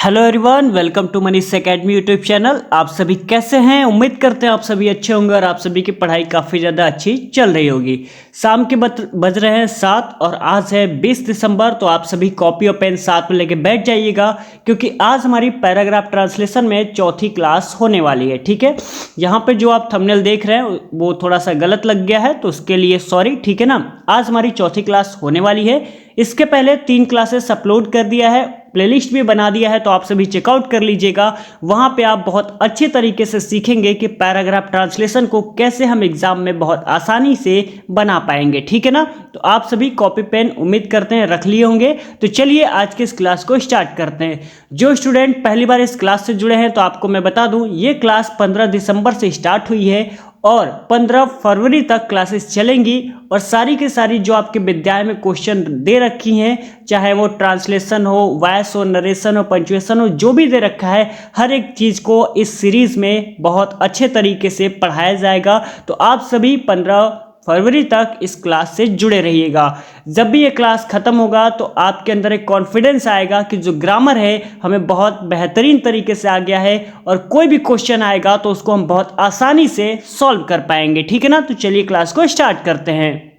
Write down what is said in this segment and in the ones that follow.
Hello everyone, welcome to Manish academy YouTube channel. आप सभी कैसे हैं? उम्मीद करते हैं आप सभी अच्छे होंगे और आप सभी की पढ़ाई काफ़ी ज़्यादा अच्छी चल रही होगी। शाम के बज रहे हैं 7 और आज है 20 दिसंबर। तो आप सभी कॉपी और पेन साथ में लेके बैठ जाइएगा, क्योंकि आज हमारी पैराग्राफ ट्रांसलेशन में चौथी क्लास होने वाली है। ठीक है, यहाँ पे जो आप थंबनेल देख रहे हैं वो थोड़ा सा गलत लग गया है, तो उसके लिए सॉरी। ठीक है ना, आज हमारी चौथी क्लास होने वाली है। इसके पहले 3 क्लासेस अपलोड कर दिया है, प्लेलिस्ट भी बना दिया है, तो आप सभी चेकआउट कर लीजिएगा। वहाँ पे आप बहुत अच्छे तरीके से सीखेंगे कि पैराग्राफ ट्रांसलेशन को कैसे हम एग्जाम में बहुत आसानी से बना पाएंगे। ठीक है ना, तो आप सभी कॉपी पेन उम्मीद करते हैं रख लिए होंगे। तो चलिए आज के इस क्लास को स्टार्ट करते हैं। जो स्टूडेंट पहली बार इस क्लास से जुड़े हैं तो आपको मैं बता दूं, ये क्लास 15 दिसंबर से स्टार्ट हुई है और 15 फरवरी तक क्लासेस चलेंगी। और सारी की सारी जो आपके विद्यालय में क्वेश्चन दे रखी हैं, चाहे वो ट्रांसलेशन हो, वॉइस हो, नरेशन हो, पंचुएशन हो, जो भी दे रखा है, हर एक चीज़ को इस सीरीज़ में बहुत अच्छे तरीके से पढ़ाया जाएगा। तो आप सभी 15 फरवरी तक इस क्लास से जुड़े रहिएगा। जब भी ये क्लास खत्म होगा तो आपके अंदर एक कॉन्फिडेंस आएगा कि जो ग्रामर है हमें बहुत बेहतरीन तरीके से आ गया है और कोई भी क्वेश्चन आएगा तो उसको हम बहुत आसानी से सॉल्व कर पाएंगे। ठीक है ना, तो चलिए क्लास को स्टार्ट करते हैं।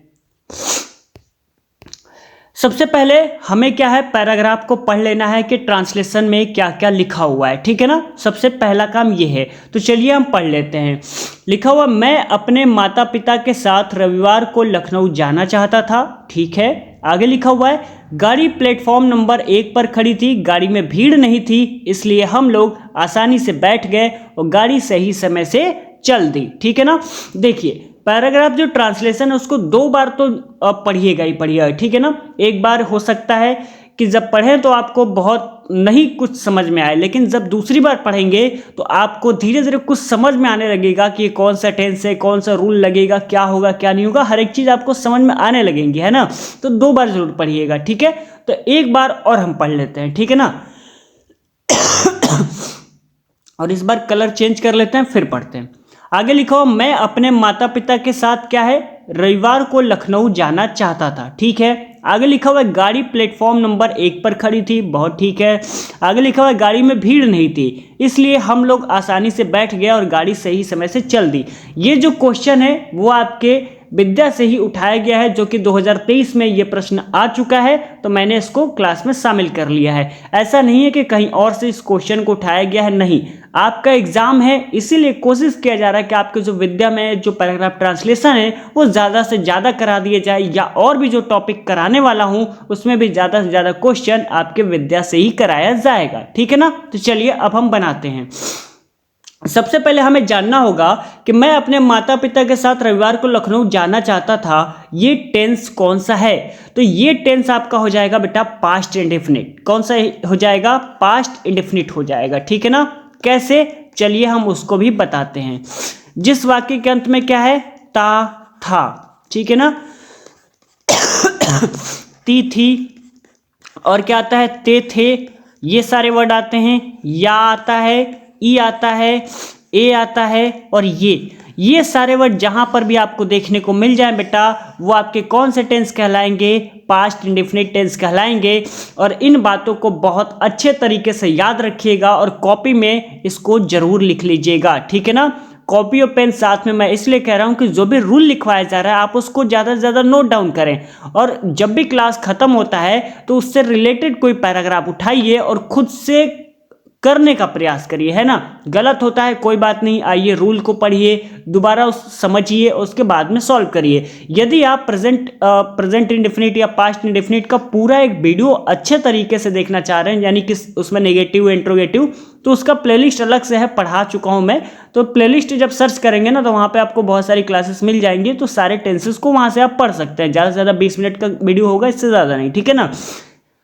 सबसे पहले हमें क्या है, पैराग्राफ को पढ़ लेना है कि ट्रांसलेशन में क्या क्या लिखा हुआ है। ठीक है ना, सबसे पहला काम ये है। तो चलिए हम पढ़ लेते हैं। लिखा हुआ, मैं अपने माता पिता के साथ रविवार को लखनऊ जाना चाहता था। ठीक है, आगे लिखा हुआ है, गाड़ी प्लेटफॉर्म नंबर 1 पर खड़ी थी, गाड़ी में भीड़ नहीं थी, इसलिए हम लोग आसानी से बैठ गए और गाड़ी सही समय से चल दी। ठीक है ना, देखिए पैराग्राफ जो ट्रांसलेशन है उसको 2 बार तो पढ़िएगा ही पढ़िएगा। ठीक है ना, एक बार हो सकता है कि जब पढ़ें तो आपको बहुत नहीं कुछ समझ में आए, लेकिन जब दूसरी बार पढ़ेंगे तो आपको धीरे धीरे कुछ समझ में आने लगेगा कि कौन सा टेंस है, कौन सा रूल लगेगा, क्या होगा क्या नहीं होगा, हर एक चीज़ आपको समझ में आने लगेंगी, है ना। तो 2 बार जरूर पढ़िएगा। ठीक है, तो एक बार और हम पढ़ लेते हैं। ठीक है ना, और इस बार कलर चेंज कर लेते हैं, फिर पढ़ते हैं। आगे लिखा हो, मैं अपने माता पिता के साथ क्या है, रविवार को लखनऊ जाना चाहता था। ठीक है, आगे लिखा हुआ है, गाड़ी प्लेटफॉर्म नंबर 1 पर खड़ी थी। बहुत ठीक है। आगे लिखा हुआ है, गाड़ी में भीड़ नहीं थी, इसलिए हम लोग आसानी से बैठ गए और गाड़ी सही समय से चल दी। ये जो क्वेश्चन है वो आपके विद्या से ही उठाया गया है, जो कि 2023 में ये प्रश्न आ चुका है, तो मैंने इसको क्लास में शामिल कर लिया है। ऐसा नहीं है कि कहीं और से इस क्वेश्चन को उठाया गया है, नहीं, आपका एग्जाम है इसीलिए कोशिश किया जा रहा है कि आपके जो विद्या में जो पैराग्राफ ट्रांसलेशन है वो ज़्यादा से ज़्यादा करा दिए जाए, या और भी जो टॉपिक कराने वाला हूँ उसमें भी ज़्यादा से ज़्यादा क्वेश्चन आपके विद्या से ही कराया जाएगा। ठीक है ना, तो चलिए अब हम बनाते हैं। सबसे पहले हमें जानना होगा कि मैं अपने माता पिता के साथ रविवार को लखनऊ जाना चाहता था, ये टेंस कौन सा है। तो ये टेंस आपका हो जाएगा बेटा पास्ट इंडेफिनिट। कौन सा हो जाएगा, पास्ट इंडेफिनिट हो जाएगा। ठीक है ना, कैसे, चलिए हम उसको भी बताते हैं। जिस वाक्य के अंत में क्या है, ता, था, ठीक है ना, ती, थी, और क्या आता है, ते, थे, ये सारे वर्ड आते हैं। या आता है, ई आता है, ए आता है, और ये सारे वर्ड जहां पर भी आपको देखने को मिल जाए बेटा, वो आपके कौन से टेंस कहलाएंगे, पास्ट इंडेफिनिट टेंस कहलाएंगे। और इन बातों को बहुत अच्छे तरीके से याद रखिएगा और कॉपी में इसको जरूर लिख लीजिएगा। ठीक है ना, कॉपी और पेन साथ में मैं इसलिए कह रहा हूं कि जो भी रूल लिखवाया जा रहा है आप उसको ज़्यादा से ज़्यादा नोट डाउन करें, और जब भी क्लास खत्म होता है तो उससे रिलेटेड कोई पैराग्राफ उठाइए और खुद से करने का प्रयास करिए, है ना। गलत होता है कोई बात नहीं, आइए रूल को पढ़िए, दोबारा समझिए, उसके बाद में सॉल्व करिए। यदि आप प्रेजेंट इंडेफिनिट या पास्ट इंडेफिनिट का पूरा एक वीडियो अच्छे तरीके से देखना चाह रहे हैं, यानी कि उसमें नेगेटिव इंट्रोगेटिव, तो उसका प्लेलिस्ट अलग से है, पढ़ा चुका हूं मैं। तो प्लेलिस्ट जब सर्च करेंगे ना तो वहाँ पे आपको बहुत सारी क्लासेस मिल जाएंगी, तो सारे टेंसेस को वहाँ से आप पढ़ सकते हैं। ज़्यादा से ज़्यादा 20 मिनट का वीडियो होगा, इससे ज़्यादा नहीं। ठीक है ना,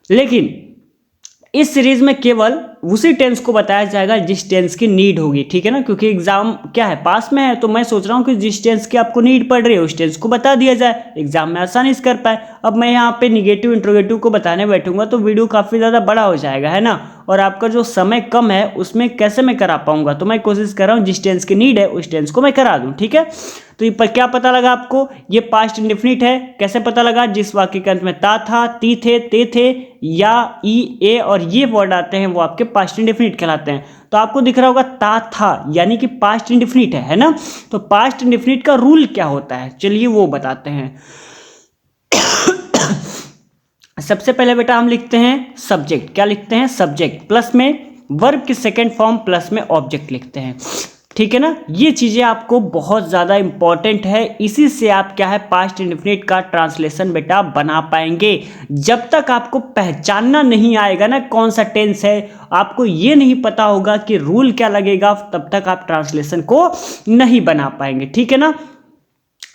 लेकिन इस सीरीज में केवल उसी टेंस को बताया जाएगा जिस टेंस की नीड होगी। ठीक है ना, क्योंकि एग्जाम क्या है, पास में है, तो मैं सोच रहा हूँ कि जिस टेंस की आपको नीड पड़ रही है उस टेंस को बता दिया जाए, एग्जाम में आसानी से कर पाए। अब मैं यहाँ पे निगेटिव इंट्रोगेटिव को बताने बैठूंगा तो वीडियो काफ़ी ज़्यादा बड़ा हो जाएगा, है ना, और आपका जो समय कम है उसमें कैसे मैं करा पाऊंगा, तो मैं कोशिश कर रहा हूँ जिस टेंस की नीड है उस टेंस को मैं करा दूँ। ठीक है, तो ये पर क्या पता लगा आपको, ये पास्ट इंडेफिनिट है। कैसे पता लगा, जिस वाक्य के अंत में ता था, ती थे, ते थे या ई, ए और ये वर्ड आते हैं वो आपके पास्ट इंडेफिनिट कहलाते हैं। तो आपको दिख रहा होगा ता था यानी कि पास्ट इंडेफिनिट है ना। तो पास्ट इंडेफिनिट का रूल क्या होता है, चलिए वो बताते हैं। सबसे पहले बेटा हम लिखते हैं सब्जेक्ट। क्या लिखते हैं, सब्जेक्ट प्लस में वर्ब की सेकेंड फॉर्म प्लस में ऑब्जेक्ट लिखते हैं। ठीक है ना, ये चीजें आपको बहुत ज्यादा इंपॉर्टेंट है, इसी से आप क्या है पास्ट इंडेफिनिट का ट्रांसलेशन बेटा बना पाएंगे। जब तक आपको पहचानना नहीं आएगा ना कौन सा टेंस है, आपको ये नहीं पता होगा कि रूल क्या लगेगा, तब तक आप ट्रांसलेशन को नहीं बना पाएंगे। ठीक है ना,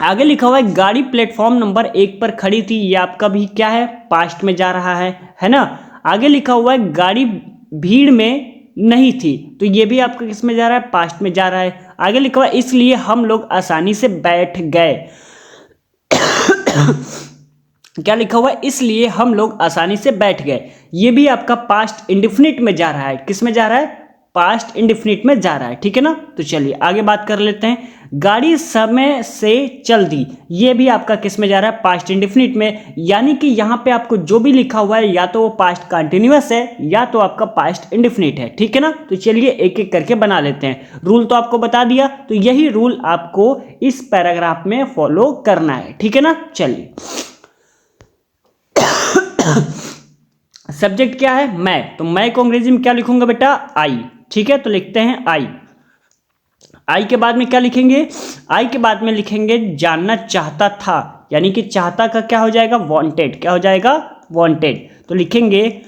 आगे लिखा हुआ है गाड़ी प्लेटफॉर्म नंबर 1 पर खड़ी थी, ये आपका भी क्या है पास्ट में जा रहा है ना। आगे लिखा हुआ है गाड़ी भीड़ में नहीं थी, तो ये भी आपका किस में जा रहा है, पास्ट में जा रहा है। आगे लिखा हुआ है इसलिए हम लोग आसानी से बैठ गए। क्या लिखा हुआ है, इसलिए हम लोग आसानी से बैठ गए, ये भी आपका पास्ट इंडेफिनिट में जा रहा है। किस में जा रहा है, पास्ट इंडेफिनिट में जा रहा है। ठीक है ना, तो चलिए आगे बात कर लेते हैं। गाड़ी समय से चल दी, ये भी आपका किस में जा रहा है, पास्ट इंडेफिनिट में। यानी कि यहाँ पे आपको जो भी लिखा हुआ है या तो वो पास्ट कंटिन्यूअस है या तो आपका पास्ट इंडेफिनिट है। ठीक है ना, तो चलिए एक एक करके बना लेते हैं। रूल तो आपको बता दिया, तो यही रूल आपको इस पैराग्राफ में फॉलो करना है। ठीक है ना, चलिए सब्जेक्ट क्या है, मैं, तो मैं को अंग्रेजी में क्या लिखूंगा बेटा, आई। ठीक है, तो लिखते हैं आई। आई के बाद में क्या लिखेंगे, आई के बाद में लिखेंगे जानना चाहता था, यानी कि चाहता का क्या हो जाएगा, वांटेड। क्या हो जाएगा, वांटेड। तो लिखेंगे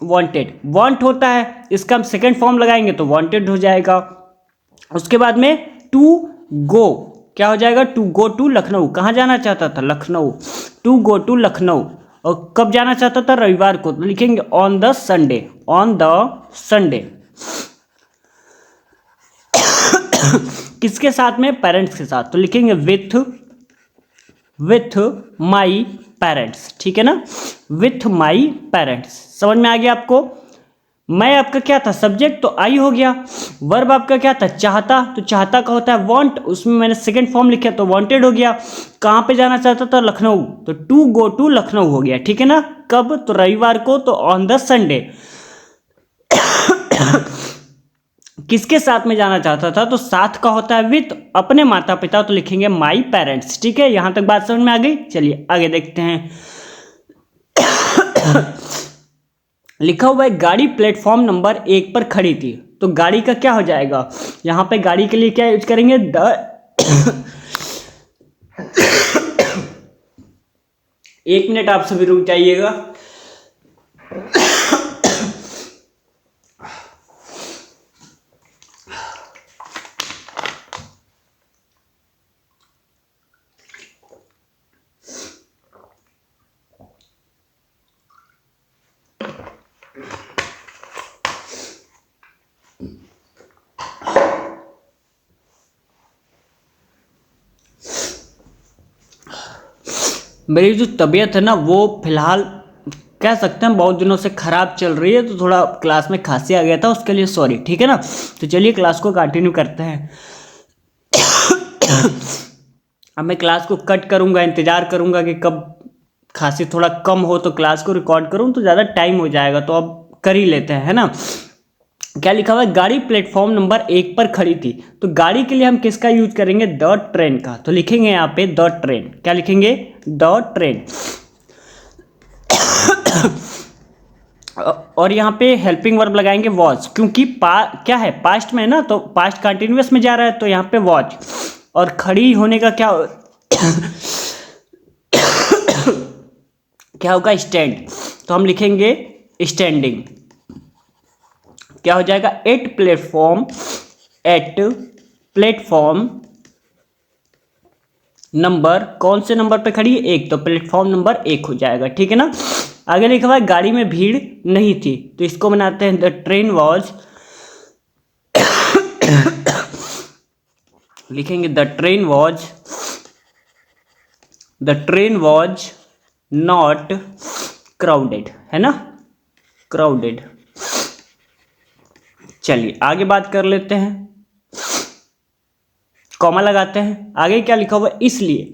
वांटेड, वांट होता है, इसका हम सेकेंड फॉर्म लगाएंगे तो वांटेड हो जाएगा। उसके बाद में टू गो, क्या हो जाएगा, टू गो टू लखनऊ, कहाँ जाना चाहता था, Lucknow. To go to Lucknow, और कब जाना चाहता था, रविवार को, तो लिखेंगे on the Sunday, on the Sunday. किसके साथ में, पेरेंट्स के साथ, तो लिखेंगे विथ माई पेरेंट्स। ठीक है ना, विथ माई पेरेंट्स। समझ में आ गया आपको। मैं आपका क्या था, सब्जेक्ट, तो आई हो गया। वर्ब आपका क्या था, चाहता, तो चाहता का होता है वांट, उसमें मैंने सेकंड फॉर्म लिखा तो वांटेड हो गया। कहाँ पे जाना चाहता था, लखनऊ, तो टू गो टू लखनऊ हो गया। ठीक है ना, कब, तो रविवार को, तो ऑन द संडे। किसके साथ में जाना चाहता था, तो साथ का होता है विथ, अपने माता पिता, तो लिखेंगे माई पेरेंट्स। ठीक है, यहां तक बात समझ में आ गई। चलिए आगे देखते हैं। लिखा हुआ है गाड़ी प्लेटफॉर्म नंबर 1 पर खड़ी थी, तो गाड़ी का क्या हो जाएगा, यहां पे गाड़ी के लिए क्या यूज करेंगे, एक मिनट आप सभी रुक जाइएगा। मेरी जो तबीयत है ना वो फिलहाल कह सकते हैं बहुत दिनों से ख़राब चल रही है, तो थोड़ा क्लास में खांसी आ गया था, उसके लिए सॉरी। ठीक है ना, तो चलिए क्लास को कंटिन्यू करते हैं। अब मैं क्लास को कट करूंगा, इंतज़ार करूंगा कि कब खांसी थोड़ा कम हो तो क्लास को रिकॉर्ड करूं, तो ज़्यादा टाइम हो जाएगा, तो अब कर ही लेते हैं, है ना। क्या लिखा हुआ है, गाड़ी प्लेटफॉर्म नंबर 1 पर खड़ी थी, तो गाड़ी के लिए हम किसका यूज करेंगे, द ट्रेन का, तो लिखेंगे यहाँ पे द ट्रेन। क्या लिखेंगे, द ट्रेन। और यहाँ पे हेल्पिंग वर्ब लगाएंगे वॉज, क्योंकि क्या है पास्ट में है ना, तो पास्ट कंटिन्यूअस में जा रहा है, तो यहाँ पे वॉज। और खड़ी होने का क्या क्या होगा, स्टैंड, तो हम लिखेंगे स्टैंडिंग। क्या हो जाएगा, एट प्लेटफॉर्म नंबर, कौन से नंबर पे खड़ी है, 1, तो प्लेटफॉर्म नंबर 1 हो जाएगा। ठीक है ना, आगे लिखा हुआ है गाड़ी में भीड़ नहीं थी, तो इसको बनाते हैं द ट्रेन वॉज, लिखेंगे the train was not crowded, है ना, क्राउडेड। चलिए आगे बात कर लेते हैं, कॉमा लगाते हैं। आगे क्या लिखा हुआ है, इसलिए।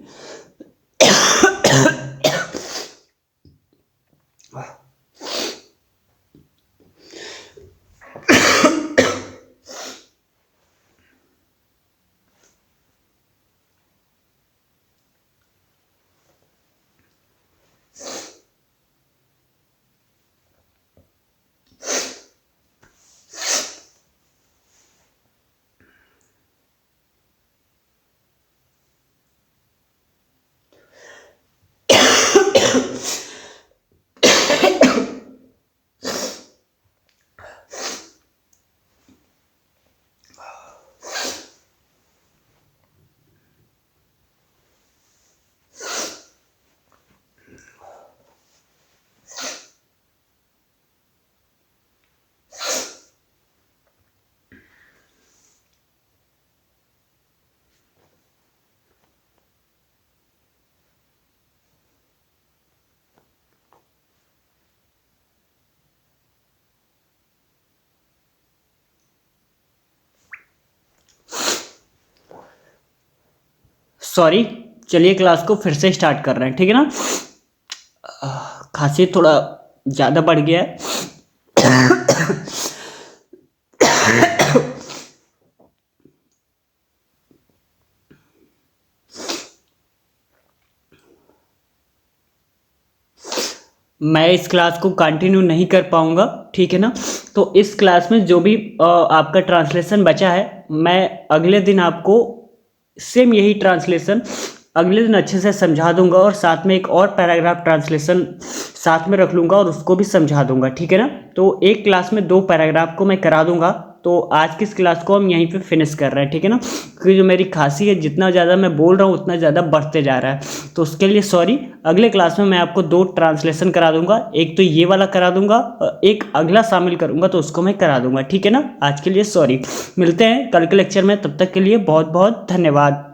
सॉरी, चलिए क्लास को फिर से स्टार्ट कर रहे हैं, ठीक है ना। खांसी थोड़ा ज़्यादा बढ़ गया है। मैं इस क्लास को कंटिन्यू नहीं कर पाऊंगा, ठीक है ना। तो इस क्लास में जो भी आपका ट्रांसलेशन बचा है, मैं अगले दिन आपको सेम यही ट्रांसलेशन अगले दिन अच्छे से समझा दूंगा, और साथ में एक और पैराग्राफ ट्रांसलेशन साथ में रख लूँगा और उसको भी समझा दूंगा, ठीक है ना। तो एक क्लास में 2 पैराग्राफ को मैं करा दूंगा। तो आज की इस क्लास को हम यहीं पे फिनिश कर रहे हैं, ठीक है ना। क्योंकि जो मेरी खांसी है, जितना ज़्यादा मैं बोल रहा हूँ उतना ज़्यादा बढ़ते जा रहा है, तो उसके लिए सॉरी। अगले क्लास में मैं आपको 2 ट्रांसलेशन करा दूंगा, एक तो ये वाला करा दूंगा और एक अगला शामिल करूँगा, तो उसको मैं करा दूंगा, ठीक है ना। आज के लिए सॉरी, मिलते हैं कल के लेक्चर में, तब तक के लिए बहुत बहुत धन्यवाद।